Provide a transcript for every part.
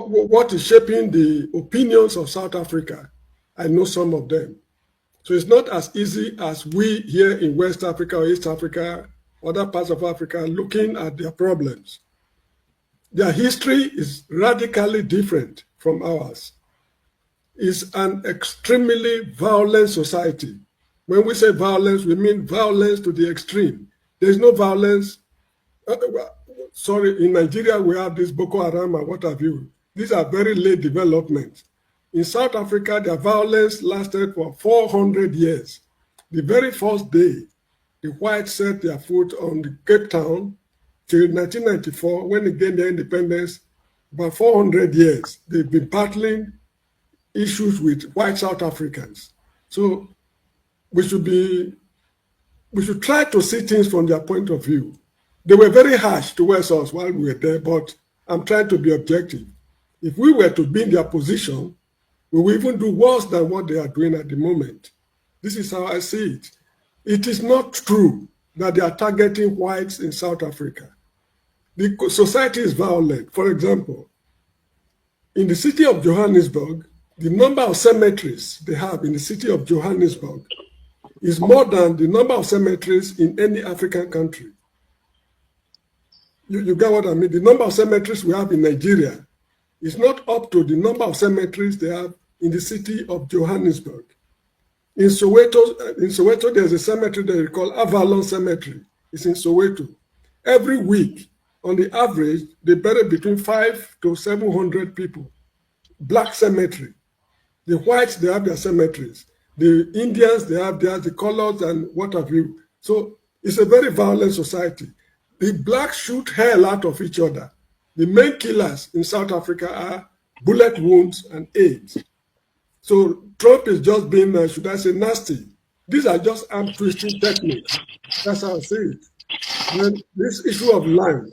what is shaping the opinions of South Africa. I know some of them. So it's not as easy as we here in West Africa or East Africa, other parts of Africa, looking at their problems. Their history is radically different from ours. It's an extremely violent society. When we say violence, we mean violence to the extreme. There's no violence. Sorry, in Nigeria, we have this Boko Haram and what have you. These are very late developments. In South Africa, their violence lasted for 400 years. The very first day the whites set their foot on the Cape Town till 1994, when they gained their independence, about 400 years, they've been battling issues with white South Africans. So we should try to see things from their point of view. They were very harsh towards us while we were there, but I'm trying to be objective. If we were to be in their position, we will even do worse than what they are doing at the moment. This is how I see it. It is not true that they are targeting whites in South Africa. The society is violent. For example, in the city of Johannesburg, the number of cemeteries they have in the city of Johannesburg is more than the number of cemeteries in any African country. You get what I mean? The number of cemeteries we have in Nigeria is not up to the number of cemeteries they have in the city of Johannesburg. In Soweto, there's a cemetery that we call Avalon Cemetery. It's in Soweto. Every week, on the average, they bury between 500 to 700 people. Black cemetery. The whites, they have their cemeteries. The Indians, they have theirs, the colors and what have you. So it's a very violent society. The blacks shoot hell out of each other. The main killers in South Africa are bullet wounds and AIDS. So Trump is just being, should I say, nasty. These are just arm twisting techniques. That's how I say it. Then this issue of land.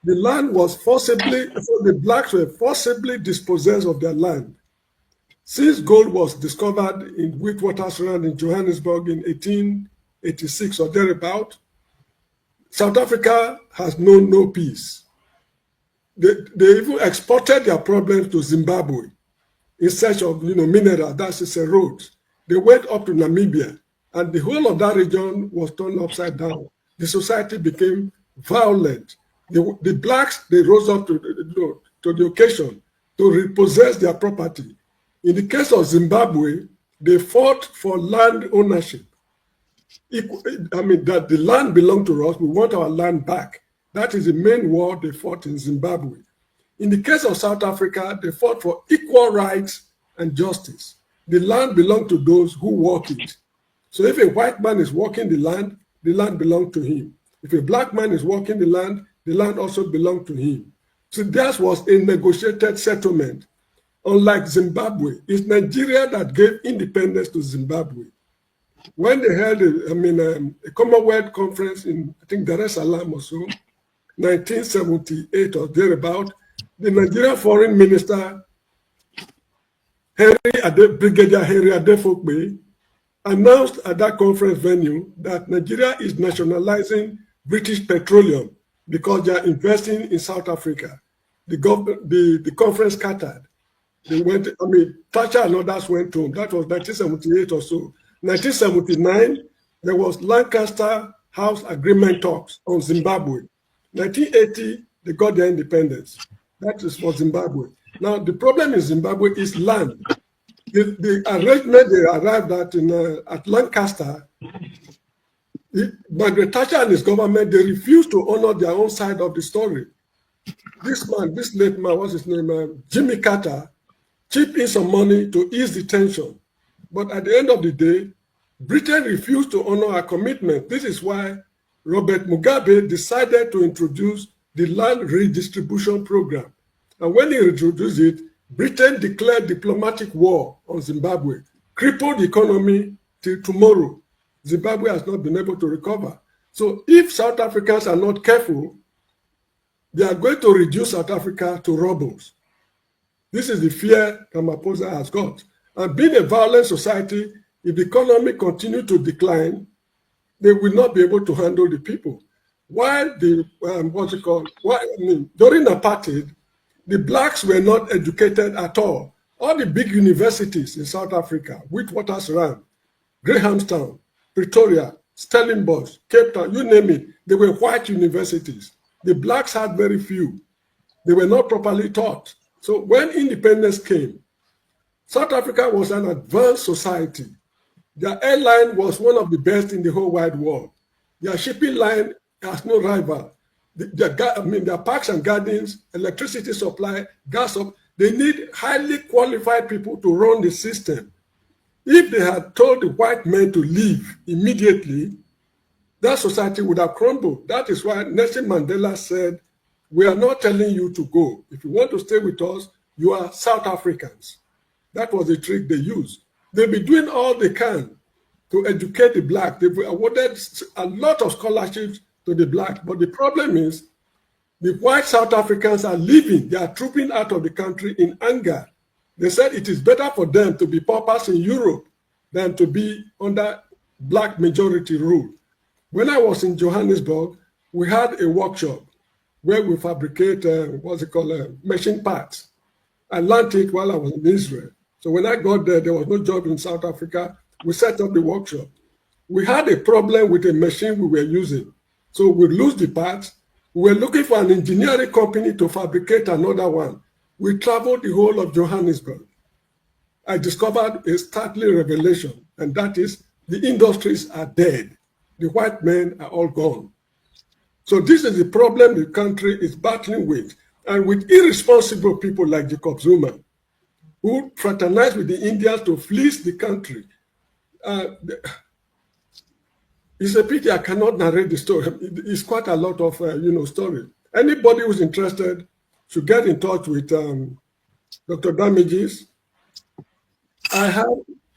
The land was forcibly, so the blacks were forcibly dispossessed of their land. Since gold was discovered in Witwatersrand in Johannesburg in 1886 or thereabout, South Africa has known no peace. They even exported their problems to Zimbabwe in search of mineral, that's a road. They went up to Namibia, and the whole of that region was turned upside down. The society became violent. The blacks, they rose up to the occasion to repossess their property. In the case of Zimbabwe, they fought for land ownership. I mean, that the land belonged to us, we want our land back. That is the main war they fought in Zimbabwe. In the case of South Africa, they fought for equal rights and justice. The land belonged to those who work it. So if a white man is working the land belonged to him. If a black man is working the land also belonged to him. So that was a negotiated settlement. Unlike Zimbabwe, it's Nigeria that gave independence to Zimbabwe. When they held a Commonwealth conference in, I think, Dar es Salaam or so, 1978 or thereabout, the Nigerian foreign minister, Brigadier Henry Adefokbe, announced at that conference venue that Nigeria is nationalizing British petroleum because they are investing in South Africa. The conference scattered. They went, Thatcher and others went home. That was 1978 or so. 1979, there was Lancaster House Agreement talks on Zimbabwe. 1980, they got their independence. That is for Zimbabwe. Now, the problem in Zimbabwe is land. The arrangement they arrived at Lancaster, Margaret Thatcher and his government, they refused to honor their own side of the story. This late man, what's his name, Jimmy Carter, chipped in some money to ease the tension. But at the end of the day, Britain refused to honor our commitment. This is why Robert Mugabe decided to introduce the land redistribution program. And when he introduced it, Britain declared diplomatic war on Zimbabwe, crippled the economy till tomorrow. Zimbabwe has not been able to recover. So if South Africans are not careful, they are going to reduce South Africa to rubbles. This is the fear Ramaphosa has got. And being a violent society, if the economy continues to decline, they will not be able to handle the people. While during apartheid, The blacks were not educated at all. All the big universities in South Africa, Witwatersrand, Grahamstown, Pretoria, Stellenbosch, Cape Town, you name it, they were white universities. The blacks had very few. They were not properly taught. So when independence came, South Africa was an advanced society. Their airline was one of the best in the whole wide world. Their shipping line has no rival. Their parks and gardens, electricity supply, gas up, they need highly qualified people to run the system. If they had told the white men to leave immediately, that society would have crumbled. That is why Nelson Mandela said, we are not telling you to go. If you want to stay with us, you are South Africans. That was the trick they used. They'll be doing all they can to educate the black. They've awarded a lot of scholarships to the black. But the problem is, the white South Africans are leaving. They are trooping out of the country in anger. They said it is better for them to be paupers in Europe than to be under black majority rule. When I was in Johannesburg, we had a workshop where we fabricate, machine parts. I learned it while I was in Israel. So when I got there, there was no job in South Africa. We set up the workshop. We had a problem with a machine we were using. So we lose the parts. We were looking for an engineering company to fabricate another one. We traveled the whole of Johannesburg. I discovered a startling revelation, and that is the industries are dead. The white men are all gone. So this is the problem the country is battling with, and with irresponsible people like Jacob Zuma, who fraternized with the Indians to fleece the country. It's a pity I cannot narrate the story. It's quite a lot of story. Anybody who's interested should get in touch with Dr. Damages. I have,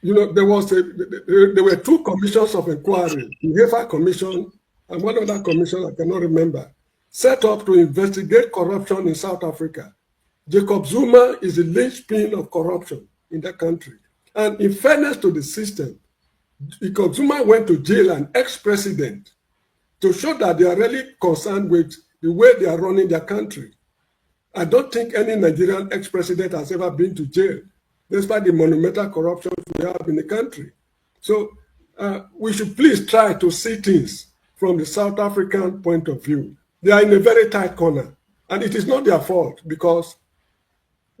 there were two commissions of inquiry, the Heifer Commission and one other commission I cannot remember, set up to investigate corruption in South Africa. Jacob Zuma is the linchpin of corruption in that country. And in fairness to the system, Jacob Zuma went to jail, an ex-president, to show that they are really concerned with the way they are running their country. I don't think any Nigerian ex-president has ever been to jail, despite the monumental corruption we have in the country. So we should please try to see things from the South African point of view. They are in a very tight corner, and it is not their fault because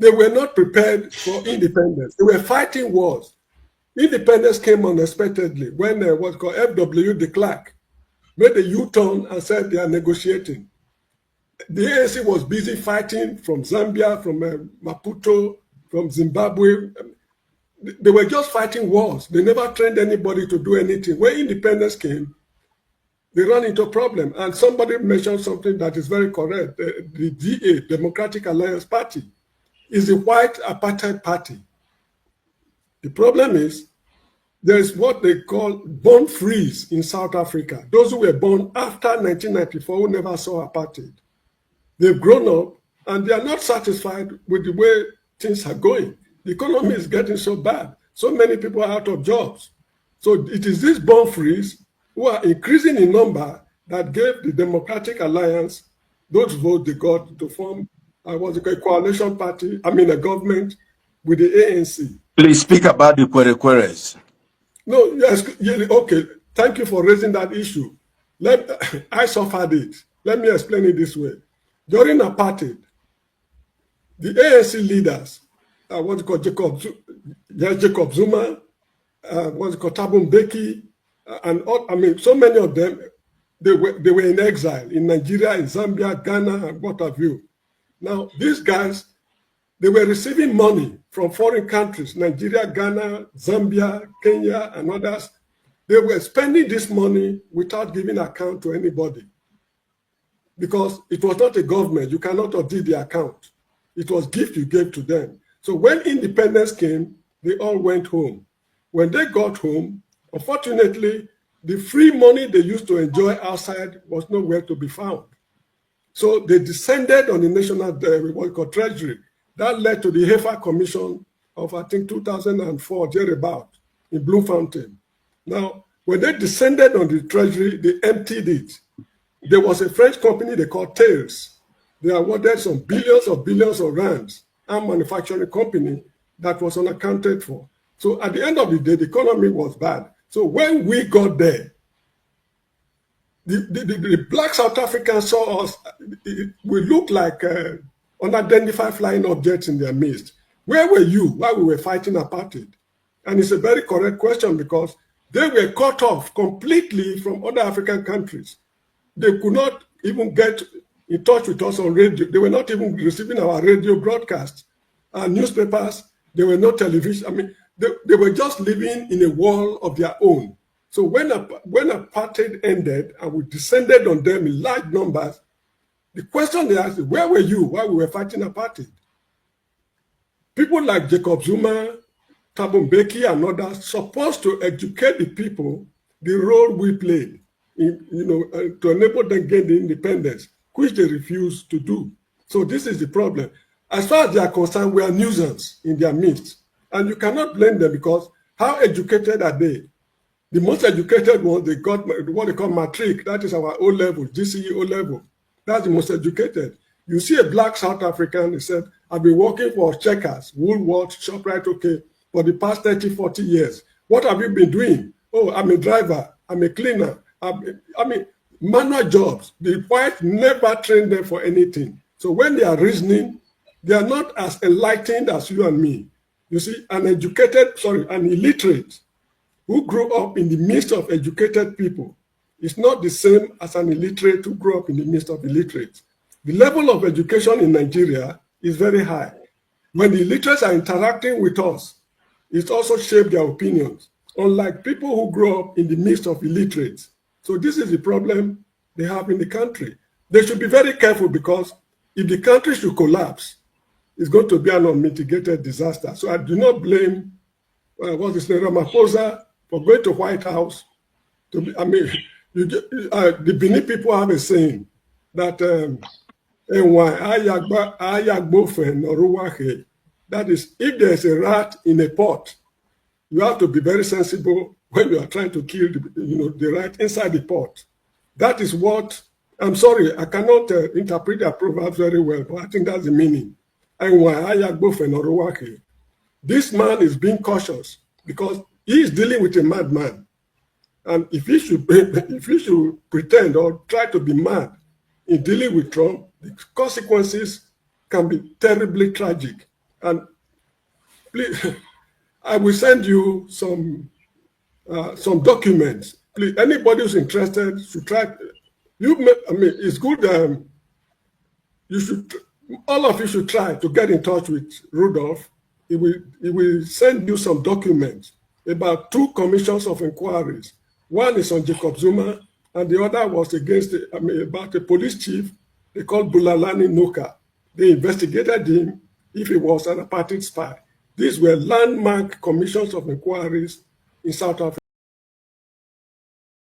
they were not prepared for independence. They were fighting wars. Independence came unexpectedly when what's called F.W. de Klerk made a U-turn and said they are negotiating. The ANC was busy fighting from Zambia, from Maputo, from Zimbabwe. They were just fighting wars. They never trained anybody to do anything. When independence came, they ran into a problem. And somebody mentioned something that is very correct. The DA, Democratic Alliance Party, is a white apartheid party. The problem is there is what they call born frees in South Africa. Those who were born after 1994 who never saw apartheid. They've grown up and they are not satisfied with the way things are going. The economy is getting so bad. So many people are out of jobs. So it is these born frees who are increasing in number that gave the Democratic Alliance those votes they got to form a coalition party, a government with the ANC. Please speak about the Kwerekweres. No, yes, okay. Thank you for raising that issue. I suffered it. Let me explain it this way. During apartheid, the ANC leaders, Jacob Zuma, Thabo Mbeki, and all, so many of them, they were in exile in Nigeria, in Zambia, Ghana, and what have you. Now, these guys, they were receiving money from foreign countries, Nigeria, Ghana, Zambia, Kenya, and others. They were spending this money without giving account to anybody because it was not a government. You cannot audit the account. It was gift you gave to them. So when independence came, they all went home. When they got home, unfortunately, the free money they used to enjoy outside was nowhere to be found. So they descended on the national treasury. That led to the Heifer Commission of, I think, 2004, thereabout, in Bloemfontein. Now, when they descended on the treasury, they emptied it. There was a French company they called Tails. They awarded some billions of rands and manufacturing company that was unaccounted for. So at the end of the day, the economy was bad. So when we got there, the black South Africans saw us, we looked like unidentified flying objects in their midst. Where were you while we were fighting apartheid? And it's a very correct question because they were cut off completely from other African countries. They could not even get in touch with us on radio. They were not even receiving our radio broadcasts, our newspapers. There were no television. I mean, they were just living in a world of their own. So when apartheid ended and we descended on them in large numbers, the question they asked is, where were you while we were fighting apartheid? People like Jacob Zuma, Thabo Mbeki, and others supposed to educate the people the role we played to enable them gain the independence, which they refused to do. So this is the problem. As far as they are concerned, we are nuisance in their midst. And you cannot blame them because how educated are they? The most educated ones, they got what they call matric, that is our O level, GCE O level. That's the most educated. You see a black South African, he said, I've been working for Checkers, Woolworths, ShopRite, okay, for the past 30, 40 years. What have you been doing? Oh, I'm a driver, I'm a cleaner. I mean, manual jobs. The white never trained them for anything. So when they are reasoning, they are not as enlightened as you and me. You see, an illiterate who grew up in the midst of educated people is not the same as an illiterate who grew up in the midst of illiterates. The level of education in Nigeria is very high. When the illiterates are interacting with us, it also shapes their opinions, unlike people who grow up in the midst of illiterates. So this is the problem they have in the country. They should be very careful because if the country should collapse, it's going to be an unmitigated disaster. So I do not blame Ramaphosa for going to White House. The Benin people have a saying that that is, if there's a rat in a pot, you have to be very sensible when you are trying to kill the rat inside the pot. That is what, I'm sorry, I cannot interpret the proverbs very well, but I think that's the meaning. This man is being cautious because he is dealing with a madman. And if he should pretend or try to be mad in dealing with Trump, the consequences can be terribly tragic. And please, I will send you some documents. Please, anybody who's interested should try. It's good. You should. All of you should try to get in touch with Rudolph. He will send you some documents about 2 commissions of inquiries. One is on Jacob Zuma, and the other was about a police chief they called Bulalani Nuka. They investigated him if he was an apartheid spy. These were landmark commissions of inquiries in South Africa.